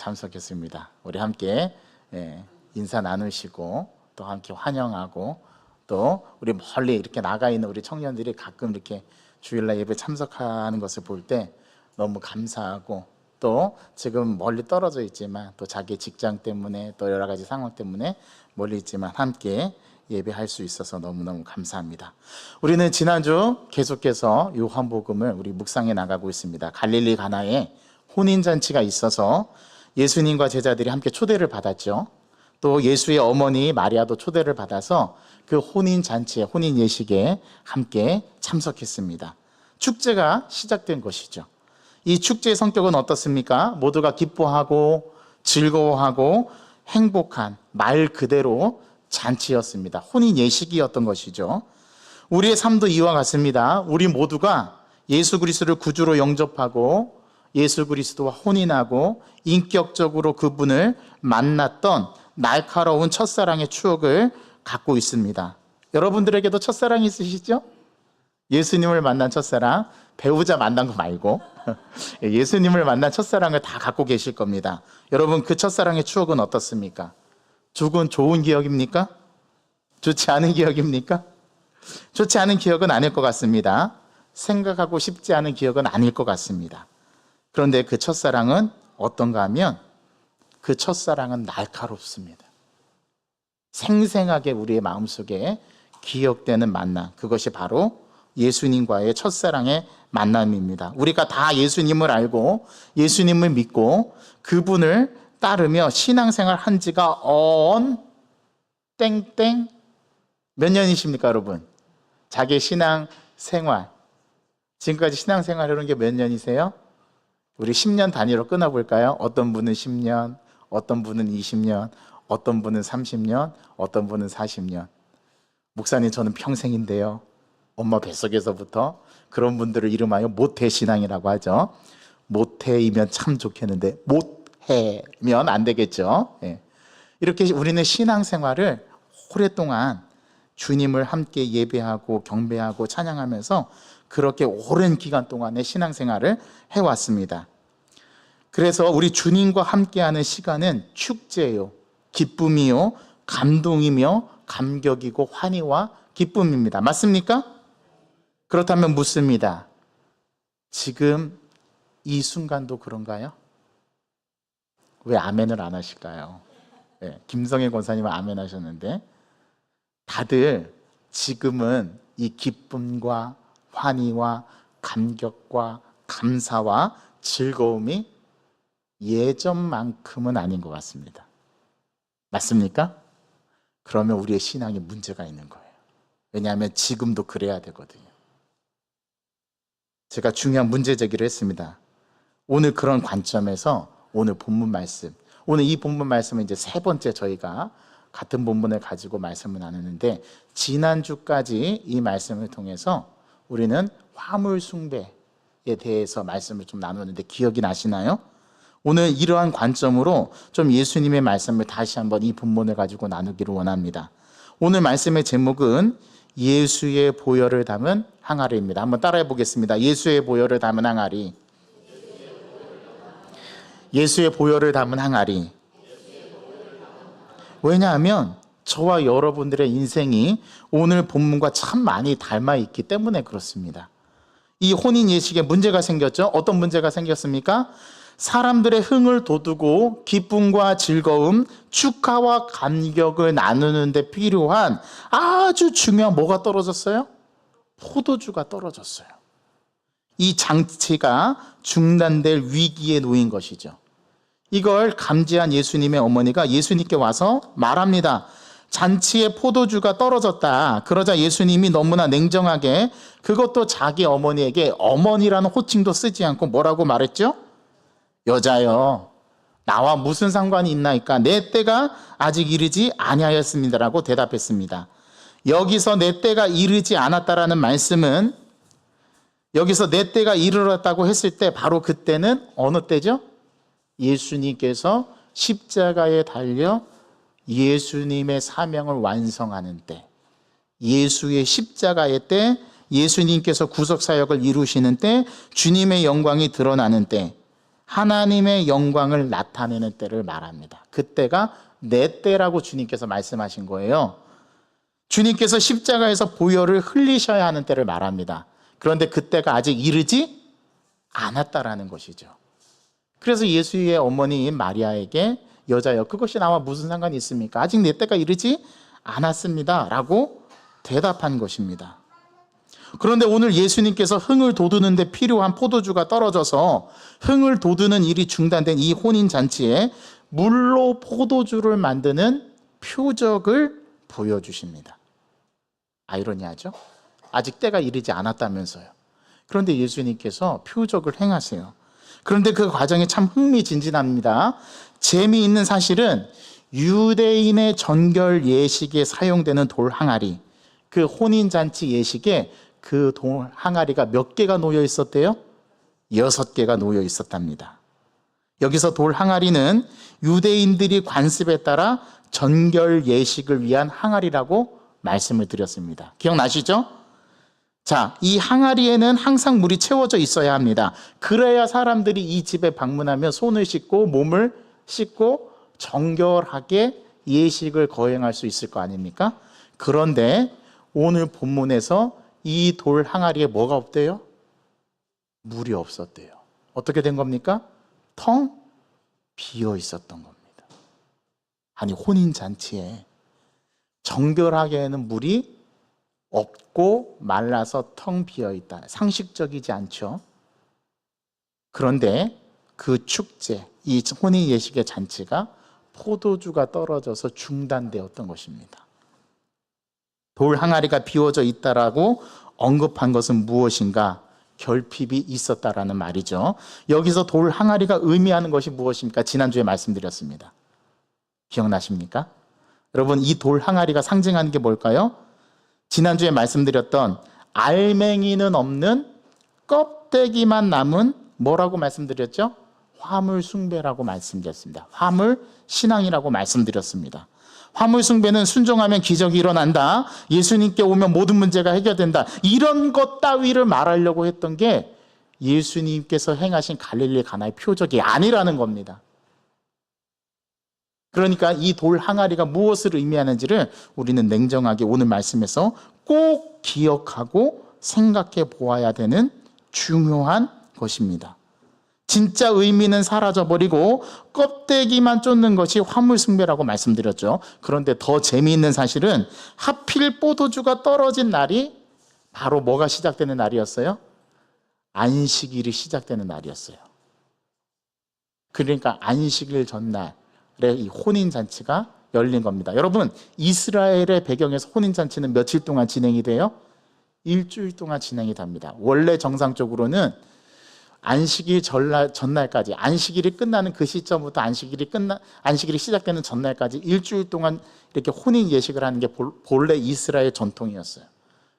참석했습니다. 우리 함께 인사 나누시고 또 함께 환영하고 또 우리 멀리 이렇게 나가 있는 우리 청년들이 가끔 이렇게 주일날 예배 참석하는 것을 볼 때 너무 감사하고 또 지금 멀리 떨어져 있지만 또 자기 직장 때문에 또 여러 가지 상황 때문에 멀리 있지만 함께 예배할 수 있어서 너무너무 감사합니다. 우리는 지난주 계속해서 요한복음을 우리 묵상해 나가고 있습니다. 갈릴리 가나에 혼인잔치가 있어서 예수님과 제자들이 함께 초대를 받았죠. 또 예수의 어머니 마리아도 초대를 받아서 그 혼인잔치에, 혼인 예식에 함께 참석했습니다. 축제가 시작된 것이죠. 이 축제의 성격은 어떻습니까? 모두가 기뻐하고 즐거워하고 행복한 말 그대로 잔치였습니다. 혼인 예식이었던 것이죠. 우리의 삶도 이와 같습니다. 우리 모두가 예수 그리스도를 구주로 영접하고 예수 그리스도와 혼인하고 인격적으로 그분을 만났던 날카로운 첫사랑의 추억을 갖고 있습니다. 여러분들에게도 첫사랑이 있으시죠? 예수님을 만난 첫사랑, 배우자 만난 거 말고 예수님을 만난 첫사랑을 다 갖고 계실 겁니다. 여러분, 그 첫사랑의 추억은 어떻습니까? 좋은 기억입니까? 좋지 않은 기억입니까? 좋지 않은 기억은 아닐 것 같습니다. 생각하고 싶지 않은 기억은 아닐 것 같습니다. 그런데 그 첫사랑은 어떤가 하면 그 첫사랑은 날카롭습니다. 생생하게 우리의 마음속에 기억되는 만남, 그것이 바로 예수님과의 첫사랑의 만남입니다. 우리가 다 예수님을 알고 예수님을 믿고 그분을 따르며 신앙생활 한 지가 땡땡 몇 년이십니까, 여러분? 자기 신앙생활, 지금까지 신앙생활 해온 게 몇 년이세요? 우리 10년 단위로 끊어볼까요? 어떤 분은 10년, 어떤 분은 20년, 어떤 분은 30년, 어떤 분은 40년. 목사님, 저는 평생인데요. 엄마 뱃속에서부터. 그런 분들을 이름하여 모태신앙이라고 하죠. 모태이면 참 좋겠는데 못해면 안 되겠죠. 이렇게 우리는 신앙생활을 오랫동안 주님을 함께 예배하고 경배하고 찬양하면서 그렇게 오랜 기간 동안의 신앙생활을 해왔습니다. 그래서 우리 주님과 함께하는 시간은 축제요, 기쁨이요, 감동이며 감격이고 환희와 기쁨입니다. 맞습니까? 그렇다면 묻습니다. 지금 이 순간도 그런가요? 왜 아멘을 안 하실까요? 김성애 권사님은 아멘 하셨는데 다들 지금은 이 기쁨과 환희와 감격과 감사와 즐거움이 예전만큼은 아닌 것 같습니다. 맞습니까? 그러면 우리의 신앙에 문제가 있는 거예요. 왜냐하면 지금도 그래야 되거든요. 제가 중요한 문제 제기를 했습니다. 오늘 그런 관점에서 오늘 본문 말씀, 오늘 이 본문 말씀은 이제 세 번째 저희가 같은 본문을 가지고 말씀을 나누는데 지난주까지 이 말씀을 통해서 우리는 화물 숭배에 대해서 말씀을 좀 나누었는데 기억이 나시나요? 오늘 이러한 관점으로 좀 예수님의 말씀을 다시 한번 이 본문을 가지고 나누기를 원합니다. 오늘 말씀의 제목은 예수의 보혈을 담은 항아리입니다. 한번 따라해 보겠습니다. 예수의 보혈을 담은 항아리. 예수의 보혈을 담은 항아리. 왜냐하면 저와 여러분들의 인생이 오늘 본문과 참 많이 닮아 있기 때문에 그렇습니다. 이 혼인 예식에 문제가 생겼죠? 어떤 문제가 생겼습니까? 사람들의 흥을 돋우고 기쁨과 즐거움, 축하와 감격을 나누는 데 필요한 아주 중요한 뭐가 떨어졌어요? 포도주가 떨어졌어요. 이 장치가 중단될 위기에 놓인 것이죠. 이걸 감지한 예수님의 어머니가 예수님께 와서 말합니다. 잔치에 포도주가 떨어졌다. 그러자 예수님이 너무나 냉정하게 그것도 자기 어머니에게 어머니라는 호칭도 쓰지 않고 뭐라고 말했죠? 여자여, 나와 무슨 상관이 있나이까? 내 때가 아직 이르지 아니하였습니다라고 대답했습니다. 여기서 내 때가 이르지 않았다라는 말씀은 여기서 내 때가 이르렀다고 했을 때 바로 그때는 어느 때죠? 예수님께서 십자가에 달려 예수님의 사명을 완성하는 때, 예수의 십자가의 때, 예수님께서 구속사역을 이루시는 때, 주님의 영광이 드러나는 때, 하나님의 영광을 나타내는 때를 말합니다. 그때가 내 때라고 주님께서 말씀하신 거예요. 주님께서 십자가에서 보혈을 흘리셔야 하는 때를 말합니다. 그런데 그때가 아직 이르지 않았다라는 것이죠. 그래서 예수의 어머니인 마리아에게 여자여, 그것이 나와 무슨 상관이 있습니까? 아직 내 때가 이르지 않았습니다 라고 대답한 것입니다. 그런데 오늘 예수님께서 흥을 돋우는 데 필요한 포도주가 떨어져서 흥을 돋우는 일이 중단된 이 혼인잔치에 물로 포도주를 만드는 표적을 보여주십니다. 아이러니하죠? 아직 때가 이르지 않았다면서요. 그런데 예수님께서 표적을 행하세요. 그런데 그 과정이 참 흥미진진합니다. 재미있는 사실은 유대인의 전결 예식에 사용되는 돌 항아리, 그 혼인잔치 예식에 그 돌 항아리가 몇 개가 놓여 있었대요? 6개가 놓여 있었답니다. 여기서 돌 항아리는 유대인들이 관습에 따라 전결 예식을 위한 항아리라고 말씀을 드렸습니다. 기억나시죠? 자, 이 항아리에는 항상 물이 채워져 있어야 합니다. 그래야 사람들이 이 집에 방문하며 손을 씻고 몸을 씻고 정결하게 예식을 거행할 수 있을 거 아닙니까? 그런데 오늘 본문에서 이 돌 항아리에 뭐가 없대요? 물이 없었대요. 어떻게 된 겁니까? 텅 비어 있었던 겁니다. 아니, 혼인잔치에 정결하게는 물이 없고 말라서 텅 비어 있다. 상식적이지 않죠? 그런데 그 축제, 이 혼인 예식의 잔치가 포도주가 떨어져서 중단되었던 것입니다. 돌 항아리가 비워져 있다라고 언급한 것은 무엇인가? 결핍이 있었다라는 말이죠. 여기서 돌 항아리가 의미하는 것이 무엇입니까? 지난주에 말씀드렸습니다. 기억나십니까? 여러분, 이 돌 항아리가 상징하는 게 뭘까요? 지난주에 말씀드렸던 알맹이는 없는 껍데기만 남은 뭐라고 말씀드렸죠? 화물 숭배라고 말씀드렸습니다. 화물 신앙이라고 말씀드렸습니다. 화물 숭배는 순종하면 기적이 일어난다, 예수님께 오면 모든 문제가 해결된다, 이런 것 따위를 말하려고 했던 게 예수님께서 행하신 갈릴리 가나의 표적이 아니라는 겁니다. 그러니까 이 돌 항아리가 무엇을 의미하는지를 우리는 냉정하게 오늘 말씀에서 꼭 기억하고 생각해 보아야 되는 중요한 것입니다. 진짜 의미는 사라져버리고 껍데기만 쫓는 것이 화물숭배라고 말씀드렸죠. 그런데 더 재미있는 사실은 하필 포도주가 떨어진 날이 바로 뭐가 시작되는 날이었어요? 안식일이 시작되는 날이었어요. 그러니까 안식일 전날에 이 혼인잔치가 열린 겁니다. 여러분, 이스라엘의 배경에서 혼인잔치는 며칠 동안 진행이 돼요? 일주일 동안 진행이 됩니다. 원래 정상적으로는 안식일 전날까지, 안식일이 끝나는 그 시점부터 안식일이 시작되는 전날까지 일주일 동안 이렇게 혼인 예식을 하는 게 본래 이스라엘 전통이었어요.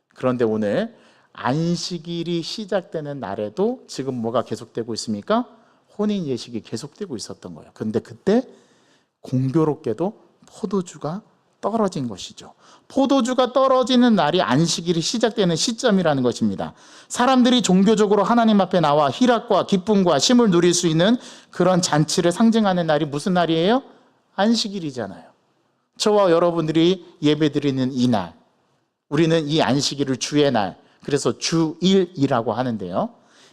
그런데 오늘 안식일이 시작되는 날에도 지금 뭐가 계속되고 있습니까? 혼인 예식이 계속되고 있었던 거예요. 그런데 그때 공교롭게도 포도주가 떨어진 것이죠. 포도주가 떨어지는 날이 안식일이 시작되는 시점이라는 것입니다. 사람들이 종교적으로 하나님 앞에 나와 희락과 기쁨과 쉼을 누릴 수 있는 그런 잔치를 상징하는 날이 무슨 날이에요? 안식일이잖아요. 저와 여러분들이 예배드리는 이 날, 우리는 이 안식일을 주의 날, 그래서 주일이라고 하는데요.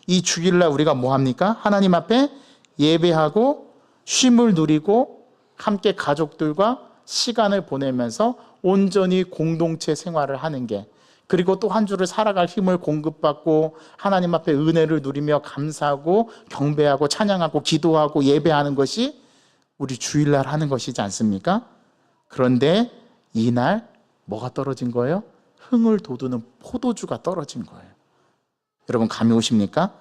이 주일날 우리가 뭐 합니까? 하나님 앞에 예배하고 쉼을 누리고 함께 가족들과 시간을 보내면서 온전히 공동체 생활을 하는 게, 그리고 또 한 주를 살아갈 힘을 공급받고 하나님 앞에 은혜를 누리며 감사하고 경배하고 찬양하고 기도하고 예배하는 것이 우리 주일날 하는 것이지 않습니까? 그런데 이날 뭐가 떨어진 거예요? 흥을 돋우는 포도주가 떨어진 거예요. 여러분, 감이 오십니까?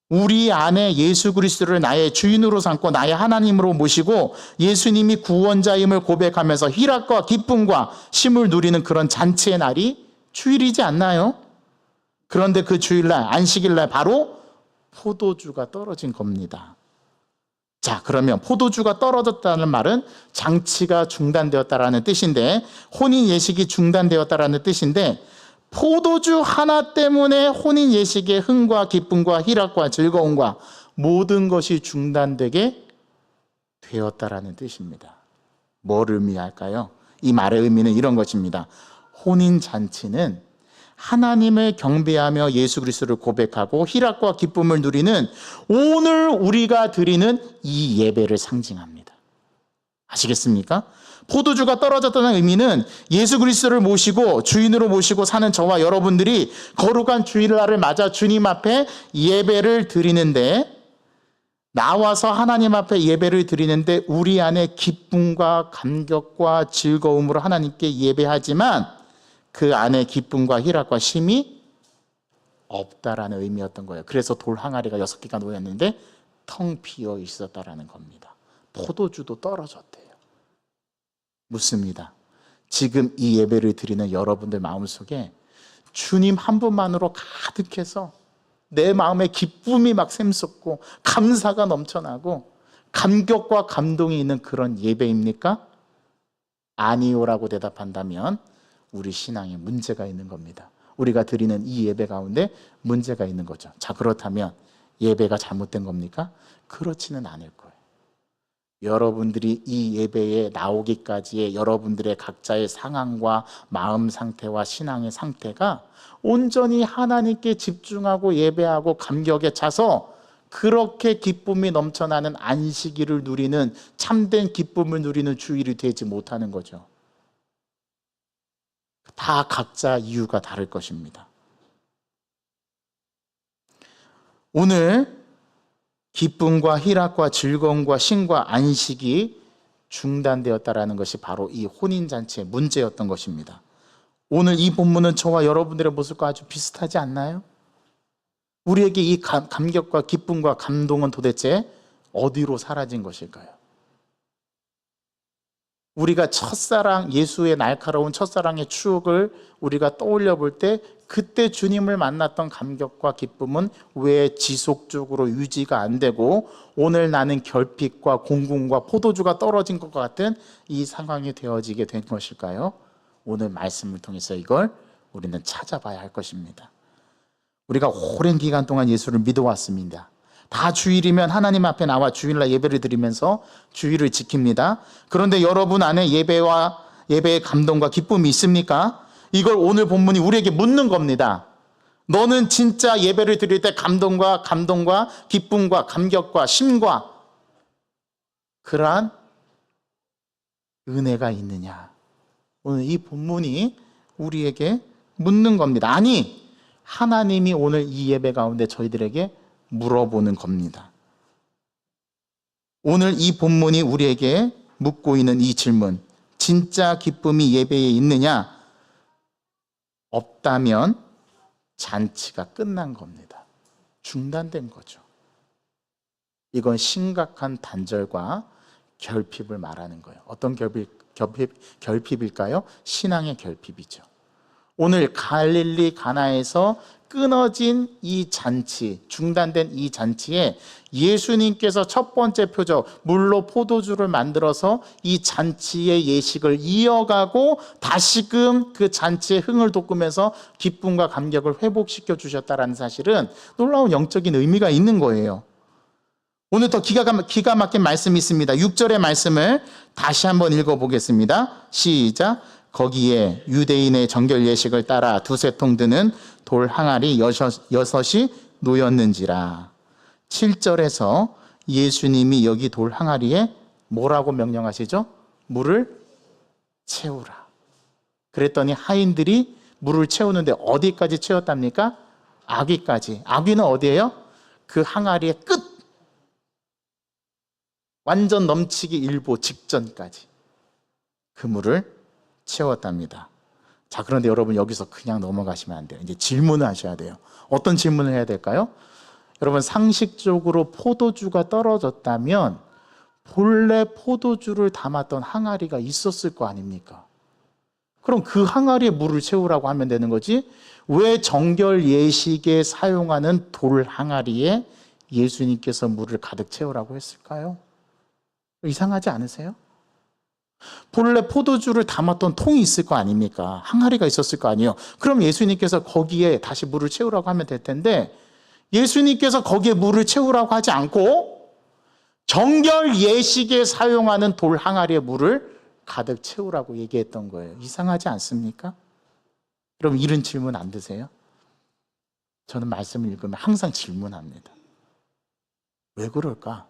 우리 안에 예수 그리스도를 나의 주인으로 삼고 나의 하나님으로 모시고 예수님이 구원자임을 고백하면서 희락과 기쁨과 쉼을 누리는 그런 잔치의 날이 주일이지 않나요? 그런데 그 주일날, 안식일날 바로 포도주가 떨어진 겁니다. 자, 그러면 포도주가 떨어졌다는 말은 장치가 중단되었다라는 뜻인데, 혼인 예식이 중단되었다라는 뜻인데, 포도주 하나 때문에 혼인 예식의 흥과 기쁨과 희락과 즐거움과 모든 것이 중단되게 되었다라는 뜻입니다. 뭘 의미할까요? 이 말의 의미는 이런 것입니다. 혼인잔치는 하나님을 경배하며 예수 그리스도를 고백하고 희락과 기쁨을 누리는 오늘 우리가 드리는 이 예배를 상징합니다. 아시겠습니까? 포도주가 떨어졌다는 의미는 예수 그리스도를 모시고 주인으로 모시고 사는 저와 여러분들이 거룩한 주일날을 맞아 주님 앞에 예배를 드리는데, 나와서 하나님 앞에 예배를 드리는데 우리 안에 기쁨과 감격과 즐거움으로 하나님께 예배하지만 그 안에 기쁨과 희락과 쉼이 없다라는 의미였던 거예요. 그래서 돌 항아리가 6개가 놓였는데 텅 비어 있었다라는 겁니다. 포도주도 떨어졌대요. 묻습니다. 지금 이 예배를 드리는 여러분들 마음속에 주님 한 분만으로 가득해서 내 마음에 기쁨이 막 샘솟고 감사가 넘쳐나고 감격과 감동이 있는 그런 예배입니까? 아니요라고 대답한다면 우리 신앙에 문제가 있는 겁니다. 우리가 드리는 이 예배 가운데 문제가 있는 거죠. 자, 그렇다면 예배가 잘못된 겁니까? 그렇지는 않을 거예요. 여러분들이 이 예배에 나오기까지의 여러분들의 각자의 상황과 마음 상태와 신앙의 상태가 온전히 하나님께 집중하고 예배하고 감격에 차서 그렇게 기쁨이 넘쳐나는 안식일을 누리는, 참된 기쁨을 누리는 주일이 되지 못하는 거죠. 다 각자 이유가 다를 것입니다. 오늘 기쁨과 희락과 즐거움과 쉼과 안식이 중단되었다라는 것이 바로 이 혼인잔치의 문제였던 것입니다. 오늘 이 본문은 저와 여러분들의 모습과 아주 비슷하지 않나요? 우리에게 이 감격과 기쁨과 감동은 도대체 어디로 사라진 것일까요? 우리가 첫사랑, 예수의 날카로운 첫사랑의 추억을 우리가 떠올려 볼 때 그때 주님을 만났던 감격과 기쁨은 왜 지속적으로 유지가 안 되고 오늘 나는 결핍과 공공과 포도주가 떨어진 것 같은 이 상황이 되어지게 된 것일까요? 오늘 말씀을 통해서 이걸 우리는 찾아봐야 할 것입니다. 우리가 오랜 기간 동안 예수를 믿어왔습니다. 다 주일이면 하나님 앞에 나와 주일날 예배를 드리면서 주일을 지킵니다. 그런데 여러분 안에 예배의 감동과 기쁨이 있습니까? 이걸 오늘 본문이 우리에게 묻는 겁니다. 너는 진짜 예배를 드릴 때 감동과 기쁨과 감격과 쉼과 그러한 은혜가 있느냐? 오늘 이 본문이 우리에게 묻는 겁니다. 아니, 하나님이 오늘 이 예배 가운데 저희들에게 물어보는 겁니다. 오늘 이 본문이 우리에게 묻고 있는 이 질문, 진짜 기쁨이 예배에 있느냐? 없다면 잔치가 끝난 겁니다. 중단된 거죠. 이건 심각한 단절과 결핍을 말하는 거예요. 어떤 결핍일까요? 신앙의 결핍이죠. 오늘 갈릴리 가나에서 끊어진 이 잔치, 중단된 이 잔치에 예수님께서 첫 번째 표적, 물로 포도주를 만들어서 이 잔치의 예식을 이어가고 다시금 그 잔치의 흥을 돋구면서 기쁨과 감격을 회복시켜 주셨다는 사실은 놀라운 영적인 의미가 있는 거예요. 오늘 더 기가 막힌 말씀이 있습니다. 6절의 말씀을 다시 한번 읽어보겠습니다. 시작. 거기에 유대인의 정결 예식을 따라 두세 통 드는 돌 항아리 6이 놓였는지라. 7절에서 예수님이 여기 돌 항아리에 뭐라고 명령하시죠? 물을 채우라. 그랬더니 하인들이 물을 채우는데 어디까지 채웠답니까? 아귀까지. 아귀는 어디예요? 그 항아리의 끝, 완전 넘치기 일보 직전까지 그 물을 채웠답니다. 자, 그런데 여러분 여기서 그냥 넘어가시면 안 돼요. 이제 질문을 하셔야 돼요. 어떤 질문을 해야 될까요? 여러분, 상식적으로 포도주가 떨어졌다면 본래 포도주를 담았던 항아리가 있었을 거 아닙니까? 그럼 그 항아리에 물을 채우라고 하면 되는 거지, 왜 정결 예식에 사용하는 돌 항아리에 예수님께서 물을 가득 채우라고 했을까요? 이상하지 않으세요? 본래 포도주를 담았던 통이 있을 거 아닙니까? 항아리가 있었을 거 아니에요. 그럼 예수님께서 거기에 다시 물을 채우라고 하면 될 텐데 예수님께서 거기에 물을 채우라고 하지 않고 정결 예식에 사용하는 돌 항아리에 물을 가득 채우라고 얘기했던 거예요. 이상하지 않습니까? 그럼 이런 질문 안 드세요? 저는 말씀을 읽으면 항상 질문합니다. 왜 그럴까?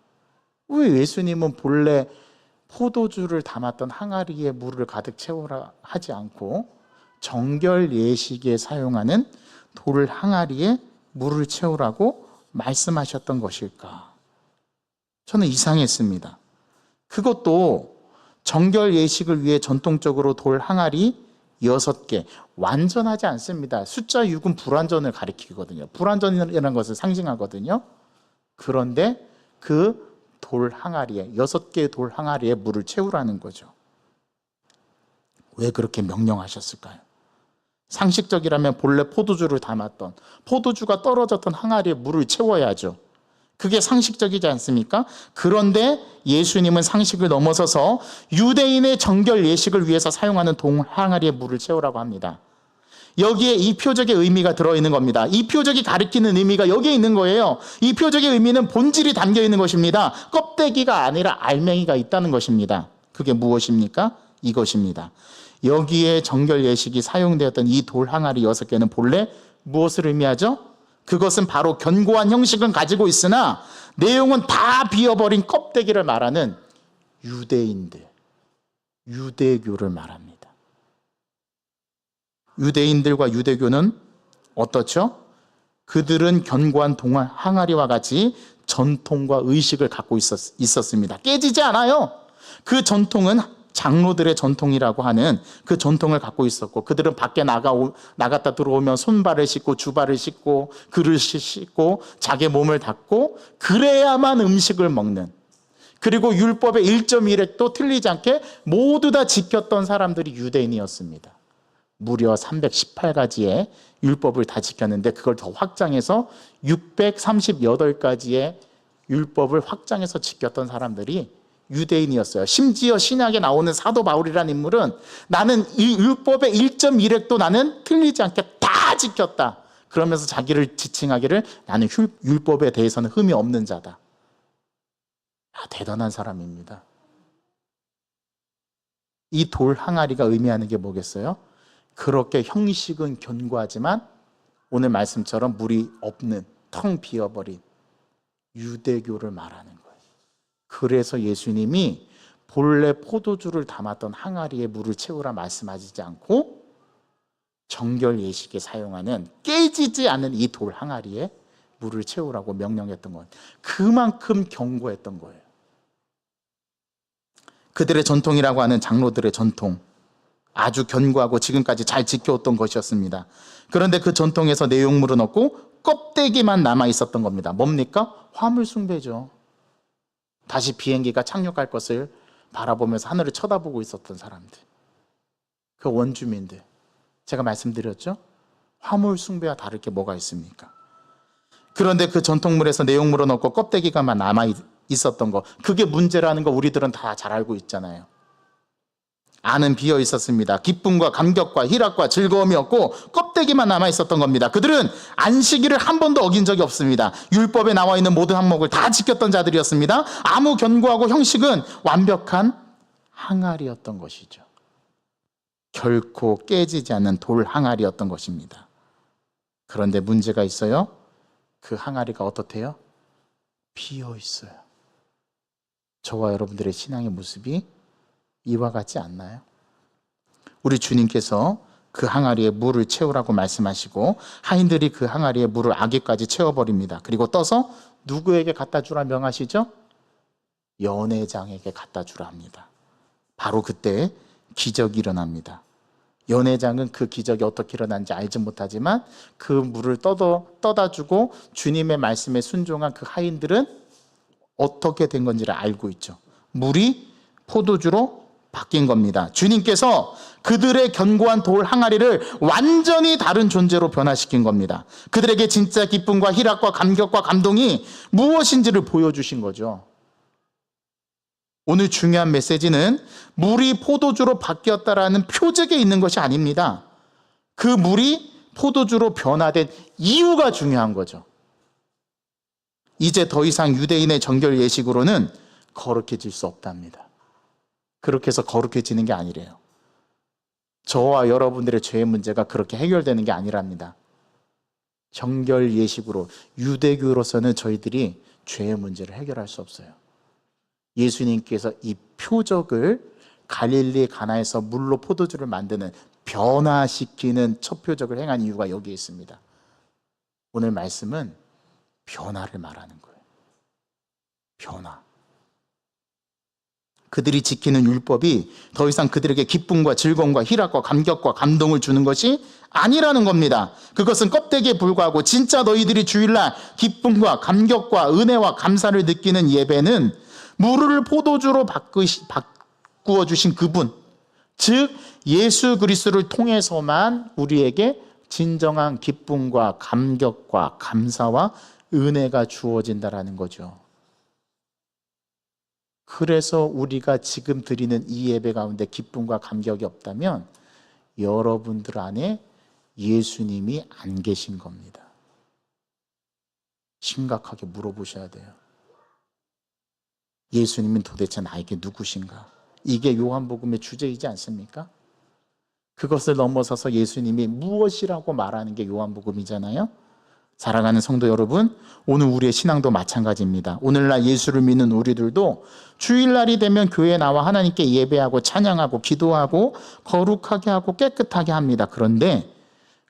왜 예수님은 본래 포도주를 담았던 항아리에 물을 가득 채우라 하지 않고 정결 예식에 사용하는 돌 항아리에 물을 채우라고 말씀하셨던 것일까? 저는 이상했습니다. 그것도 정결 예식을 위해 전통적으로 돌 항아리 6개, 완전하지 않습니다. 숫자 6은 불완전을 가리키거든요. 불완전이라는 것을 상징하거든요. 그런데 그 돌 항아리에, 6개의 돌 항아리에 물을 채우라는 거죠. 왜 그렇게 명령하셨을까요? 상식적이라면 본래 포도주를 담았던, 포도주가 떨어졌던 항아리에 물을 채워야죠. 그게 상식적이지 않습니까? 그런데 예수님은 상식을 넘어서서 유대인의 정결 예식을 위해서 사용하는 동 항아리에 물을 채우라고 합니다. 여기에 이 표적의 의미가 들어있는 겁니다. 이 표적이 가리키는 의미가 여기에 있는 거예요. 이 표적의 의미는 본질이 담겨 있는 것입니다. 껍데기가 아니라 알맹이가 있다는 것입니다. 그게 무엇입니까? 이것입니다. 여기에 정결 예식이 사용되었던 이 돌 항아리 6개는 본래 무엇을 의미하죠? 그것은 바로 견고한 형식은 가지고 있으나 내용은 다 비어버린 껍데기를 말하는 유대인들, 유대교를 말합니다. 유대인들과 유대교는 어떻죠? 그들은 견고한 동안 항아리와 같이 전통과 의식을 갖고 있었습니다. 깨지지 않아요. 그 전통은 장로들의 전통이라고 하는 그 전통을 갖고 있었고, 그들은 밖에 나갔다 들어오면 손발을 씻고 주발을 씻고 그릇을 씻고 자기 몸을 닦고 그래야만 음식을 먹는, 그리고 율법의 1.1획도 틀리지 않게 모두 다 지켰던 사람들이 유대인이었습니다. 무려 318가지의 율법을 다 지켰는데 그걸 더 확장해서 638가지의 율법을 확장해서 지켰던 사람들이 유대인이었어요. 심지어 신약에 나오는 사도 바울이라는 인물은 나는 이 율법의 1.1획도 나는 틀리지 않게 다 지켰다, 그러면서 자기를 지칭하기를 나는 율법에 대해서는 흠이 없는 자다. 대단한 사람입니다. 이 돌 항아리가 의미하는 게 뭐겠어요? 그렇게 형식은 견고하지만 오늘 말씀처럼 물이 없는, 텅 비어버린 유대교를 말하는 거예요. 그래서 예수님이 본래 포도주를 담았던 항아리에 물을 채우라 말씀하시지 않고 정결 예식에 사용하는 깨지지 않은 이 돌 항아리에 물을 채우라고 명령했던 건 그만큼 견고했던 거예요. 그들의 전통이라고 하는 장로들의 전통, 아주 견고하고 지금까지 잘 지켜왔던 것이었습니다. 그런데 그 전통에서 내용물은 없고 껍데기만 남아 있었던 겁니다. 뭡니까? 화물 숭배죠. 다시 비행기가 착륙할 것을 바라보면서 하늘을 쳐다보고 있었던 사람들, 그 원주민들. 제가 말씀드렸죠? 화물 숭배와 다를 게 뭐가 있습니까? 그런데 그 전통물에서 내용물은 없고 껍데기가만 남아 있었던 거, 그게 문제라는 거 우리들은 다 잘 알고 있잖아요. 안은 비어 있었습니다. 기쁨과 감격과 희락과 즐거움이 없고 껍데기만 남아 있었던 겁니다. 그들은 안식일을 한 번도 어긴 적이 없습니다. 율법에 나와 있는 모든 항목을 다 지켰던 자들이었습니다. 아무 견고하고 형식은 완벽한 항아리였던 것이죠. 결코 깨지지 않는 돌 항아리였던 것입니다. 그런데 문제가 있어요. 그 항아리가 어떻대요? 비어 있어요. 저와 여러분들의 신앙의 모습이 이와 같지 않나요? 우리 주님께서 그 항아리에 물을 채우라고 말씀하시고 하인들이 그 항아리에 물을 아기까지 채워버립니다. 그리고 떠서 누구에게 갖다 주라 명하시죠? 연회장에게 갖다 주라 합니다. 바로 그때 기적이 일어납니다. 연회장은 그 기적이 어떻게 일어난지 알지 못하지만 그 물을 떠다 주고 주님의 말씀에 순종한 그 하인들은 어떻게 된 건지를 알고 있죠. 물이 포도주로 바뀐 겁니다. 주님께서 그들의 견고한 돌 항아리를 완전히 다른 존재로 변화시킨 겁니다. 그들에게 진짜 기쁨과 희락과 감격과 감동이 무엇인지를 보여주신 거죠. 오늘 중요한 메시지는 물이 포도주로 바뀌었다라는 표적에 있는 것이 아닙니다. 그 물이 포도주로 변화된 이유가 중요한 거죠. 이제 더 이상 유대인의 정결 예식으로는 거룩해질 수 없답니다. 그렇게 해서 거룩해지는 게 아니래요. 저와 여러분들의 죄의 문제가 그렇게 해결되는 게 아니랍니다. 정결 예식으로, 유대교로서는 저희들이 죄의 문제를 해결할 수 없어요. 예수님께서 이 표적을 갈릴리 가나에서 물로 포도주를 만드는, 변화시키는 첫 표적을 행한 이유가 여기에 있습니다. 오늘 말씀은 변화를 말하는 거예요. 변화. 그들이 지키는 율법이 더 이상 그들에게 기쁨과 즐거움과 희락과 감격과 감동을 주는 것이 아니라는 겁니다. 그것은 껍데기에 불과하고 진짜 너희들이 주일날 기쁨과 감격과 은혜와 감사를 느끼는 예배는 물을 포도주로 바꾸어 주신 그분, 즉 예수 그리스도를 통해서만 우리에게 진정한 기쁨과 감격과 감사와 은혜가 주어진다라는 거죠. 그래서 우리가 지금 드리는 이 예배 가운데 기쁨과 감격이 없다면 여러분들 안에 예수님이 안 계신 겁니다. 심각하게 물어보셔야 돼요. 예수님은 도대체 나에게 누구신가? 이게 요한복음의 주제이지 않습니까? 그것을 넘어서서 예수님이 무엇이라고 말하는 게 요한복음이잖아요. 사랑하는 성도 여러분, 오늘 우리의 신앙도 마찬가지입니다. 오늘날 예수를 믿는 우리들도 주일날이 되면 교회에 나와 하나님께 예배하고 찬양하고 기도하고 거룩하게 하고 깨끗하게 합니다. 그런데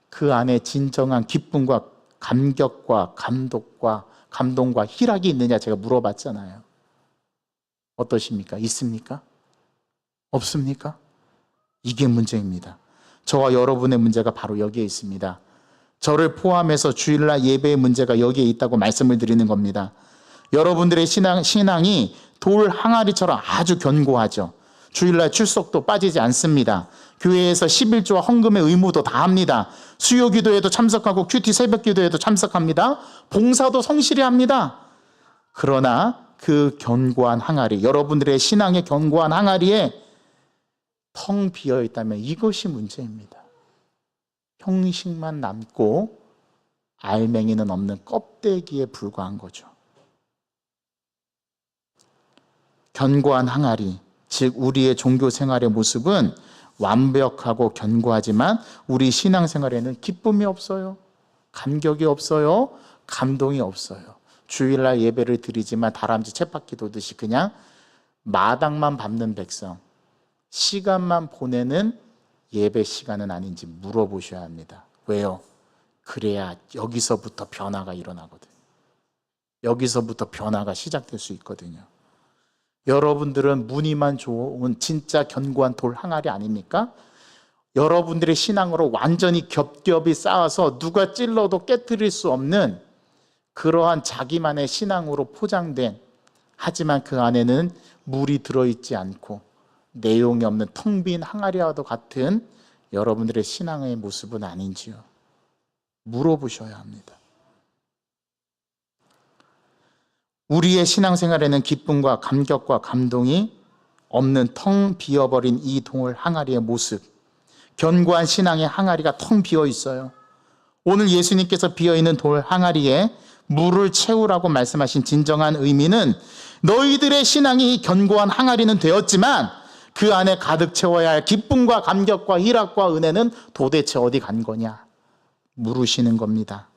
그 안에 진정한 기쁨과 감격과 감동과 희락이 있느냐 제가 물어봤잖아요. 어떠십니까? 있습니까? 없습니까? 이게 문제입니다. 저와 여러분의 문제가 바로 여기에 있습니다. 저를 포함해서 주일날 예배의 문제가 여기에 있다고 말씀을 드리는 겁니다. 여러분들의 신앙이 돌 항아리처럼 아주 견고하죠. 주일날 출석도 빠지지 않습니다. 교회에서 11조와 헌금의 의무도 다 합니다. 수요기도에도 참석하고 큐티 새벽기도에도 참석합니다. 봉사도 성실히 합니다. 그러나 그 견고한 항아리, 여러분들의 신앙의 견고한 항아리에 텅 비어 있다면 이것이 문제입니다. 형식만 남고 알맹이는 없는 껍데기에 불과한 거죠. 견고한 항아리, 즉 우리의 종교 생활의 모습은 완벽하고 견고하지만 우리 신앙생활에는 기쁨이 없어요. 감격이 없어요. 감동이 없어요. 주일날 예배를 드리지만 다람쥐 쳇바퀴 돌듯이 그냥 마당만 밟는 백성, 시간만 보내는 예배 시간은 아닌지 물어보셔야 합니다. 왜요? 그래야 여기서부터 변화가 일어나거든요. 여기서부터 변화가 시작될 수 있거든요. 여러분들은 무늬만 좋은 진짜 견고한 돌 항아리 아닙니까? 여러분들의 신앙으로 완전히 겹겹이 쌓아서 누가 찔러도 깨트릴 수 없는 그러한 자기만의 신앙으로 포장된, 하지만 그 안에는 물이 들어있지 않고 내용이 없는 텅 빈 항아리와도 같은 여러분들의 신앙의 모습은 아닌지요? 물어보셔야 합니다. 우리의 신앙생활에는 기쁨과 감격과 감동이 없는 텅 비어버린 이 돌 항아리의 모습, 견고한 신앙의 항아리가 텅 비어 있어요. 오늘 예수님께서 비어있는 돌 항아리에 물을 채우라고 말씀하신 진정한 의미는 너희들의 신앙이 견고한 항아리는 되었지만 그 안에 가득 채워야 할 기쁨과 감격과 희락과 은혜는 도대체 어디 간 거냐 물으시는 겁니다.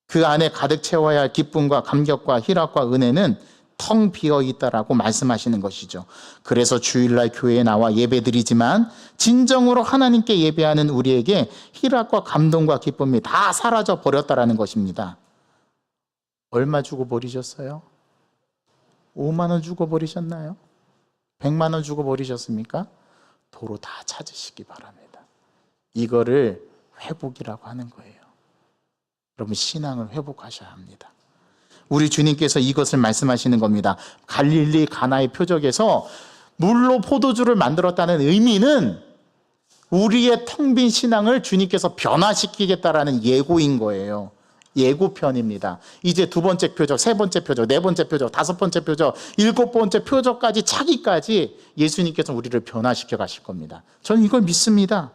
그 안에 가득 채워야 할 기쁨과 감격과 희락과 은혜는 텅 비어 있다라고 말씀하시는 것이죠. 그래서 주일날 교회에 나와 예배드리지만 진정으로 하나님께 예배하는 우리에게 희락과 감동과 기쁨이 다 사라져 버렸다라는 것입니다. 얼마 주고 버리셨어요? 5만 원 주고 버리셨나요? 100만 원 주고 버리셨습니까? 도로 다 찾으시기 바랍니다. 이거를 회복이라고 하는 거예요. 여러분, 신앙을 회복하셔야 합니다. 우리 주님께서 이것을 말씀하시는 겁니다. 갈릴리 가나의 표적에서 물로 포도주를 만들었다는 의미는 우리의 텅 빈 신앙을 주님께서 변화시키겠다라는 예고인 거예요. 예고편입니다. 이제 두 번째 표적, 세 번째 표적, 네 번째 표적, 다섯 번째 표적, 일곱 번째 표적까지 차기까지 예수님께서 우리를 변화시켜 가실 겁니다. 저는 이걸 믿습니다.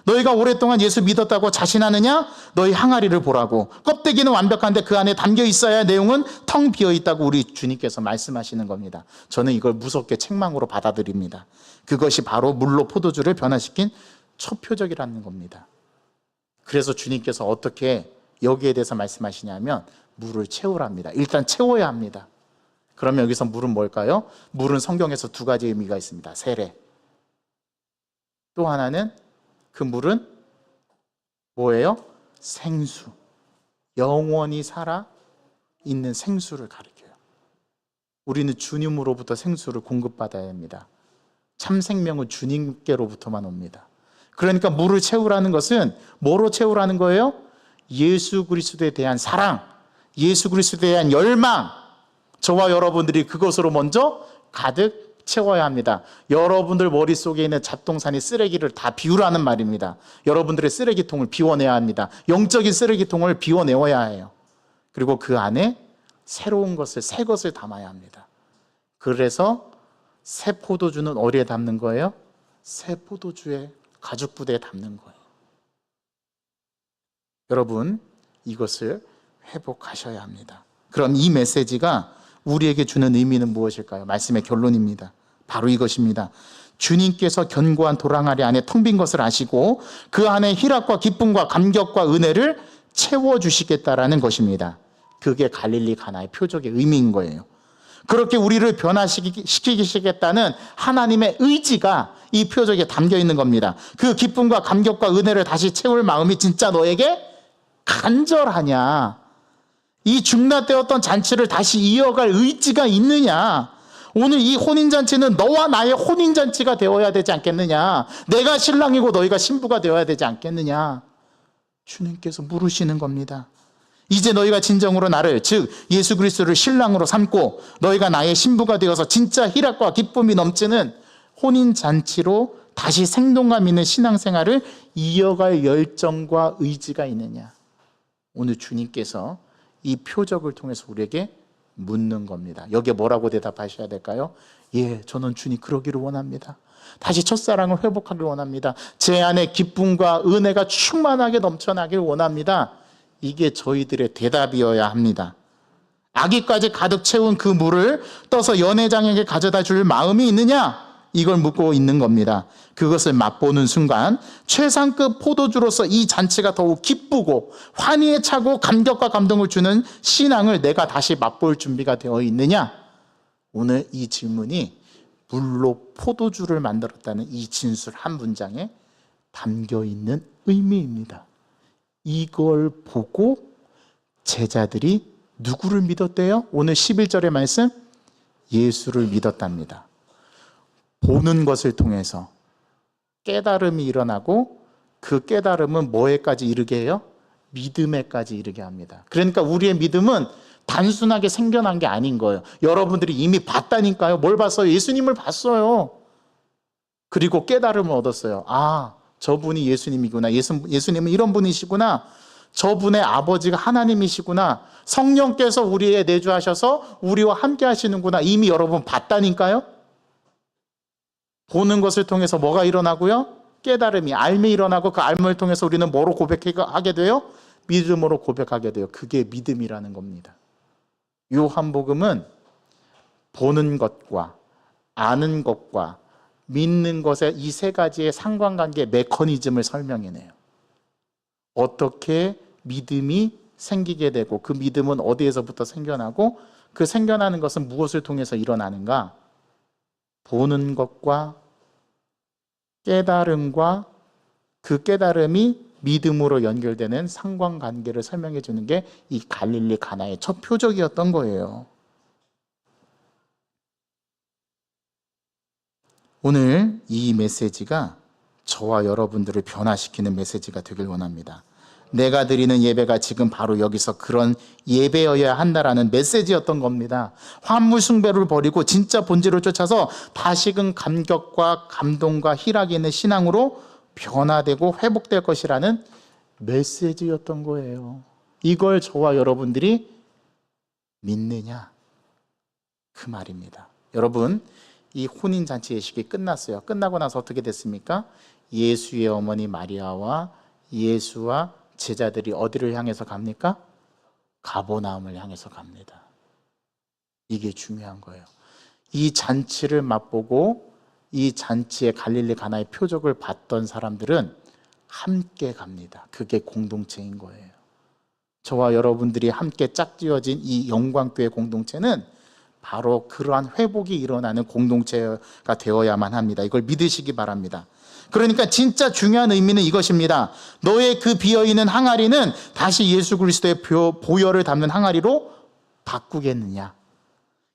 너희가 오랫동안 예수 믿었다고 자신하느냐? 너희 항아리를 보라고. 껍데기는 완벽한데 그 안에 담겨 있어야 내용은 텅 비어 있다고 우리 주님께서 말씀하시는 겁니다. 저는 이걸 무섭게 책망으로 받아들입니다. 그것이 바로 물로 포도주를 변화시킨 초표적이라는 겁니다. 그래서 주님께서 어떻게 여기에 대해서 말씀하시냐면 물을 채우랍니다. 일단 채워야 합니다. 그러면 여기서 물은 뭘까요? 물은 성경에서 두 가지 의미가 있습니다. 세례. 또 하나는 그 물은 뭐예요? 생수. 영원히 살아 있는 생수를 가리켜요. 우리는 주님으로부터 생수를 공급받아야 합니다. 참 생명은 주님께로부터만 옵니다. 그러니까 물을 채우라는 것은 뭐로 채우라는 거예요? 예수 그리스도에 대한 사랑, 예수 그리스도에 대한 열망, 저와 여러분들이 그것으로 먼저 가득 채워야 합니다. 여러분들 머릿속에 있는 잡동사니 쓰레기를 다 비우라는 말입니다. 여러분들의 쓰레기통을 비워내야 합니다. 영적인 쓰레기통을 비워내어야 해요. 그리고 그 안에 새로운 것을, 새 것을 담아야 합니다. 그래서 새 포도주는 어디에 담는 거예요? 새 포도주의 가죽 부대에 담는 거예요. 여러분, 이것을 회복하셔야 합니다. 그럼 이 메시지가 우리에게 주는 의미는 무엇일까요? 말씀의 결론입니다. 바로 이것입니다. 주님께서 견고한 도랑아리 안에 텅 빈 것을 아시고 그 안에 희락과 기쁨과 감격과 은혜를 채워주시겠다라는 것입니다. 그게 갈릴리 가나의 표적의 의미인 거예요. 그렇게 우리를 변화시키시겠다는 하나님의 의지가 이 표적에 담겨 있는 겁니다. 그 기쁨과 감격과 은혜를 다시 채울 마음이 진짜 너에게 간절하냐? 이 중단되었던 잔치를 다시 이어갈 의지가 있느냐? 오늘 이 혼인잔치는 너와 나의 혼인잔치가 되어야 되지 않겠느냐? 내가 신랑이고 너희가 신부가 되어야 되지 않겠느냐? 주님께서 물으시는 겁니다. 이제 너희가 진정으로 나를, 즉 예수 그리스도를 신랑으로 삼고 너희가 나의 신부가 되어서 진짜 희락과 기쁨이 넘치는 혼인잔치로 다시 생동감 있는 신앙생활을 이어갈 열정과 의지가 있느냐? 오늘 주님께서 이 표적을 통해서 우리에게 묻는 겁니다. 여기에 뭐라고 대답하셔야 될까요? 예, 저는 주님 그러기를 원합니다. 다시 첫사랑을 회복하길 원합니다. 제 안에 기쁨과 은혜가 충만하게 넘쳐나길 원합니다. 이게 저희들의 대답이어야 합니다. 아기까지 가득 채운 그 물을 떠서 연회장에게 가져다 줄 마음이 있느냐? 이걸 묻고 있는 겁니다. 그것을 맛보는 순간 최상급 포도주로서 이 잔치가 더욱 기쁘고 환희에 차고 감격과 감동을 주는 신앙을 내가 다시 맛볼 준비가 되어 있느냐? 오늘 이 질문이 물로 포도주를 만들었다는 이 진술 한 문장에 담겨 있는 의미입니다. 이걸 보고 제자들이 누구를 믿었대요? 오늘 11절의 말씀, 예수를 믿었답니다. 보는 것을 통해서 깨달음이 일어나고 그 깨달음은 뭐에까지 이르게 해요? 믿음에까지 이르게 합니다. 그러니까 우리의 믿음은 단순하게 생겨난 게 아닌 거예요. 여러분들이 이미 봤다니까요. 뭘 봤어요? 예수님을 봤어요. 그리고 깨달음을 얻었어요. 아, 저분이 예수님이구나. 예수님은 이런 분이시구나. 저분의 아버지가 하나님이시구나. 성령께서 우리에 내주하셔서 우리와 함께 하시는구나. 이미 여러분 봤다니까요. 보는 것을 통해서 뭐가 일어나고요? 깨달음이, 알미 일어나고 그 알미를 통해서 우리는 뭐로 고백하게 돼요? 믿음으로 고백하게 돼요. 그게 믿음이라는 겁니다. 요한복음은 보는 것과 아는 것과 믿는 것의 이 세 가지의 상관관계 메커니즘을 설명해내요. 어떻게 믿음이 생기게 되고 그 믿음은 어디에서부터 생겨나고 그 생겨나는 것은 무엇을 통해서 일어나는가? 보는 것과 깨달음과 그 깨달음이 믿음으로 연결되는 상관관계를 설명해 주는 게 이 갈릴리 가나의 첫 표적이었던 거예요. 오늘 이 메시지가 저와 여러분들을 변화시키는 메시지가 되길 원합니다. 내가 드리는 예배가 지금 바로 여기서 그런 예배여야 한다라는 메시지였던 겁니다. 환물 숭배를 버리고 진짜 본질을 쫓아서 다시금 감격과 감동과 희락이 있는 신앙으로 변화되고 회복될 것이라는 메시지였던 거예요. 이걸 저와 여러분들이 믿느냐? 그 말입니다. 여러분, 이 혼인잔치 예식이 끝났어요. 끝나고 나서 어떻게 됐습니까? 예수의 어머니 마리아와 예수와 제자들이 어디를 향해서 갑니까? 가버나움을 향해서 갑니다. 이게 중요한 거예요. 이 잔치를 맛보고 이 잔치의 갈릴리 가나의 표적을 봤던 사람들은 함께 갑니다. 그게 공동체인 거예요. 저와 여러분들이 함께 짝지어진 이 영광교회 공동체는 바로 그러한 회복이 일어나는 공동체가 되어야만 합니다. 이걸 믿으시기 바랍니다. 그러니까 진짜 중요한 의미는 이것입니다. 너의 그 비어있는 항아리는 다시 예수 그리스도의 보혈을 담는 항아리로 바꾸겠느냐?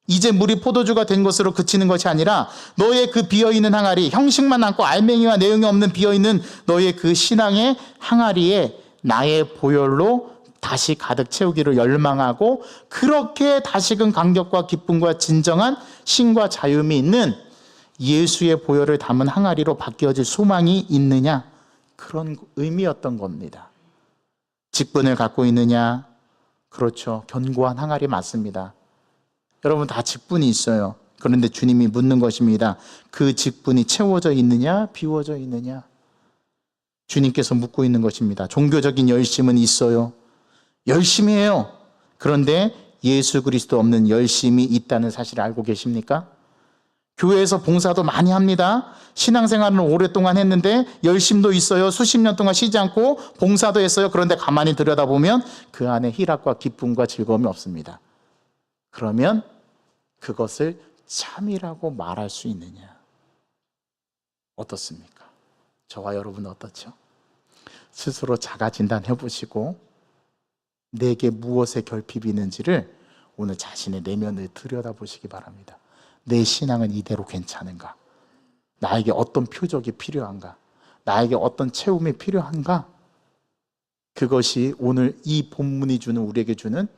이제 물이 포도주가 된 것으로 그치는 것이 아니라 너의 그 비어있는 항아리, 형식만 남고 알맹이와 내용이 없는 비어있는 너의 그 신앙의 항아리에 나의 보혈로 다시 가득 채우기를 열망하고, 그렇게 다시금 감격과 기쁨과 진정한 신과 자유함이 있는 예수의 보혈을 담은 항아리로 바뀌어질 소망이 있느냐, 그런 의미였던 겁니다. 직분을 갖고 있느냐? 그렇죠. 견고한 항아리 맞습니다. 여러분 다 직분이 있어요. 그런데 주님이 묻는 것입니다. 그 직분이 채워져 있느냐, 비워져 있느냐? 주님께서 묻고 있는 것입니다. 종교적인 열심은 있어요. 열심히 해요. 그런데 예수 그리스도 없는 열심이 있다는 사실을 알고 계십니까? 교회에서 봉사도 많이 합니다. 신앙생활은 오랫동안 했는데 열심도 있어요. 수십 년 동안 쉬지 않고 봉사도 했어요. 그런데 가만히 들여다보면 그 안에 희락과 기쁨과 즐거움이 없습니다. 그러면 그것을 참이라고 말할 수 있느냐? 어떻습니까? 저와 여러분은 어떻죠? 스스로 자가 진단해 보시고 내게 무엇에 결핍이 있는지를 오늘 자신의 내면을 들여다보시기 바랍니다. 내 신앙은 이대로 괜찮은가? 나에게 어떤 표적이 필요한가? 나에게 어떤 체험이 필요한가? 그것이 오늘 이 본문이 주는, 우리에게 주는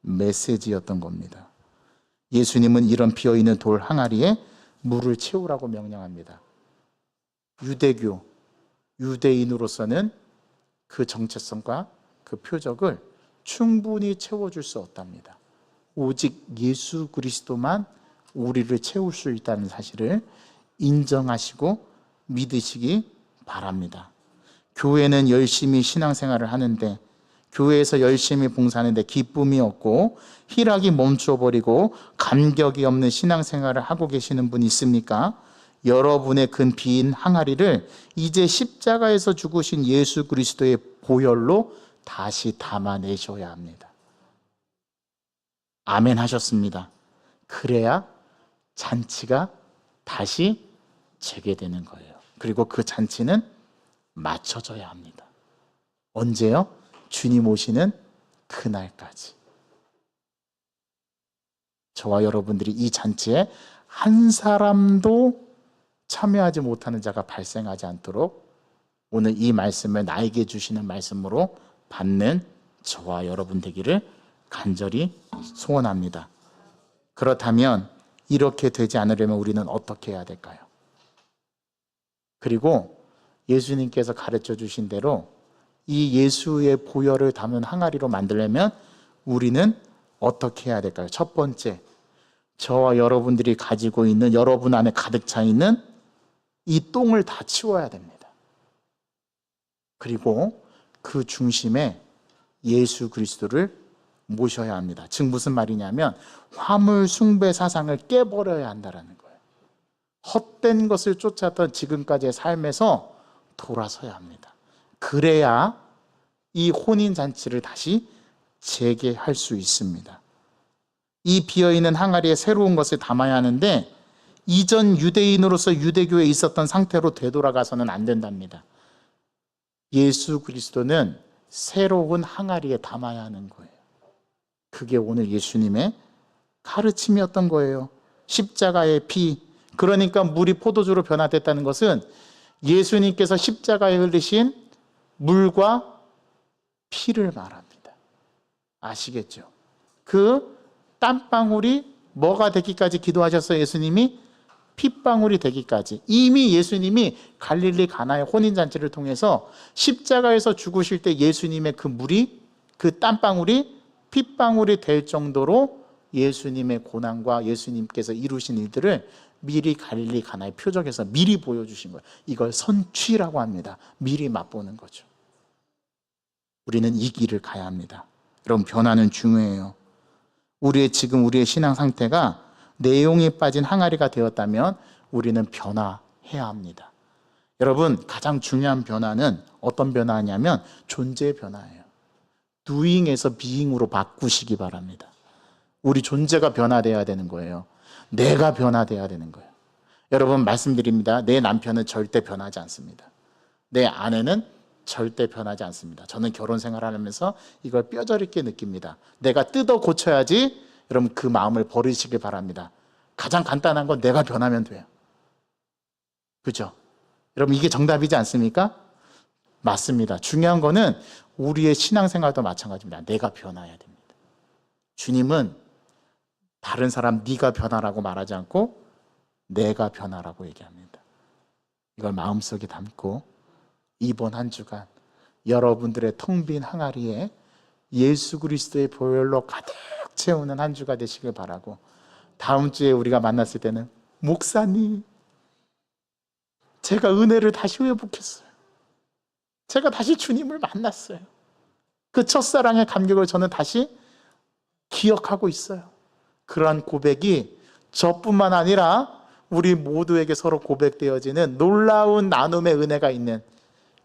메시지였던 겁니다. 예수님은 이런 비어있는 돌 항아리에 물을 채우라고 명령합니다. 유대교, 유대인으로서는 그 정체성과 그 표적을 충분히 채워줄 수 없답니다. 오직 예수 그리스도만 우리를 채울 수 있다는 사실을 인정하시고 믿으시기 바랍니다. 교회는 열심히 신앙생활을 하는데, 교회에서 열심히 봉사하는데 기쁨이 없고 희락이 멈춰버리고 감격이 없는 신앙생활을 하고 계시는 분이 있습니까? 여러분의 그 빈 항아리를 이제 십자가에서 죽으신 예수 그리스도의 보혈로 다시 담아내셔야 합니다. 아멘 하셨습니다. 그래야 잔치가 다시 재개되는 거예요. 그리고 그 잔치는 맞춰져야 합니다. 언제요? 주님 오시는 그날까지. 저와 여러분들이 이 잔치에 한 사람도 참여하지 못하는 자가 발생하지 않도록 오늘 이 말씀을 나에게 주시는 말씀으로 받는 저와 여러분 되기를 간절히 소원합니다. 그렇다면 이렇게 되지 않으려면 우리는 어떻게 해야 될까요? 그리고 예수님께서 가르쳐 주신 대로 이 예수의 보혈을 담은 항아리로 만들려면 우리는 어떻게 해야 될까요? 첫 번째, 저와 여러분들이 가지고 있는, 여러분 안에 가득 차 있는 이 똥을 다 치워야 됩니다. 그리고 그 중심에 예수 그리스도를 모셔야 합니다. 즉 무슨 말이냐면 화물 숭배 사상을 깨버려야 한다는 거예요. 헛된 것을 쫓았던 지금까지의 삶에서 돌아서야 합니다. 그래야 이 혼인잔치를 다시 재개할 수 있습니다. 이 비어있는 항아리에 새로운 것을 담아야 하는데 이전 유대인으로서 유대교에 있었던 상태로 되돌아가서는 안 된답니다. 예수 그리스도는 새로운 항아리에 담아야 하는 거예요. 그게 오늘 예수님의 가르침이었던 거예요. 십자가의 피, 그러니까 물이 포도주로 변화됐다는 것은 예수님께서 십자가에 흘리신 물과 피를 말합니다. 아시겠죠? 그 땀방울이 뭐가 되기까지 기도하셨어요? 예수님이 핏방울이 되기까지. 이미 예수님이 갈릴리 가나의 혼인잔치를 통해서 십자가에서 죽으실 때 예수님의 그 물이, 그 땀방울이 핏방울이 될 정도로 예수님의 고난과 예수님께서 이루신 일들을 미리 갈릴리 가나의 표적에서 미리 보여주신 거예요. 이걸 선취라고 합니다. 미리 맛보는 거죠. 우리는 이 길을 가야 합니다. 여러분, 변화는 중요해요. 지금 우리의 신앙 상태가 내용에 빠진 항아리가 되었다면 우리는 변화해야 합니다. 여러분, 가장 중요한 변화는 어떤 변화냐면 존재의 변화예요. doing에서 being으로 바꾸시기 바랍니다. 우리 존재가 변화돼야 되는 거예요. 내가 변화돼야 되는 거예요. 여러분, 말씀드립니다. 내 남편은 절대 변하지 않습니다. 내 아내는 절대 변하지 않습니다. 저는 결혼 생활을 하면서 이걸 뼈저리게 느낍니다. 내가 뜯어 고쳐야지. 여러분, 그 마음을 버리시길 바랍니다. 가장 간단한 건 내가 변하면 돼요. 그죠? 여러분, 이게 정답이지 않습니까? 맞습니다. 중요한 거는 우리의 신앙생활도 마찬가지입니다. 내가 변화해야 됩니다. 주님은 다른 사람 네가 변화라고 말하지 않고 내가 변화라고 얘기합니다. 이걸 마음속에 담고 이번 한 주간 여러분들의 텅 빈 항아리에 예수 그리스도의 보혈로 가득 채우는 한 주가 되시길 바라고, 다음 주에 우리가 만났을 때는 목사님, 제가 은혜를 다시 회복했어요. 제가 다시 주님을 만났어요. 그 첫사랑의 감격을 저는 다시 기억하고 있어요. 그러한 고백이 저뿐만 아니라 우리 모두에게 서로 고백되어지는 놀라운 나눔의 은혜가 있는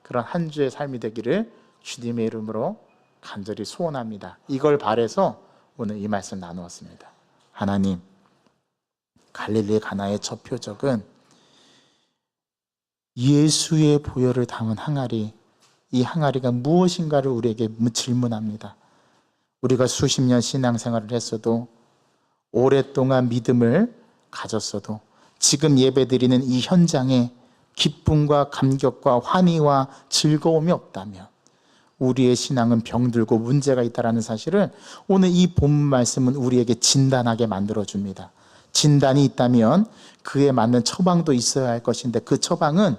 그런 한 주의 삶이 되기를 주님의 이름으로 간절히 소원합니다. 이걸 바라서 오늘 이 말씀 나누었습니다. 하나님, 갈릴리 가나의 첫 표적은 예수의 보혈을 담은 항아리, 이 항아리가 무엇인가를 우리에게 질문합니다. 우리가 수십 년 신앙생활을 했어도, 오랫동안 믿음을 가졌어도, 지금 예배드리는 이 현장에 기쁨과 감격과 환희와 즐거움이 없다면 우리의 신앙은 병들고 문제가 있다는 사실을 오늘 이 본문 말씀은 우리에게 진단하게 만들어줍니다. 진단이 있다면 그에 맞는 처방도 있어야 할 것인데, 그 처방은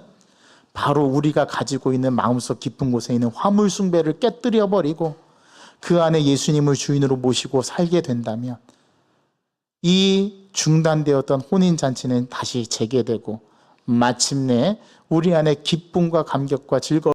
바로 우리가 가지고 있는 마음속 깊은 곳에 있는 화물 숭배를 깨뜨려 버리고 그 안에 예수님을 주인으로 모시고 살게 된다면 이 중단되었던 혼인잔치는 다시 재개되고 마침내 우리 안에 기쁨과 감격과 즐거움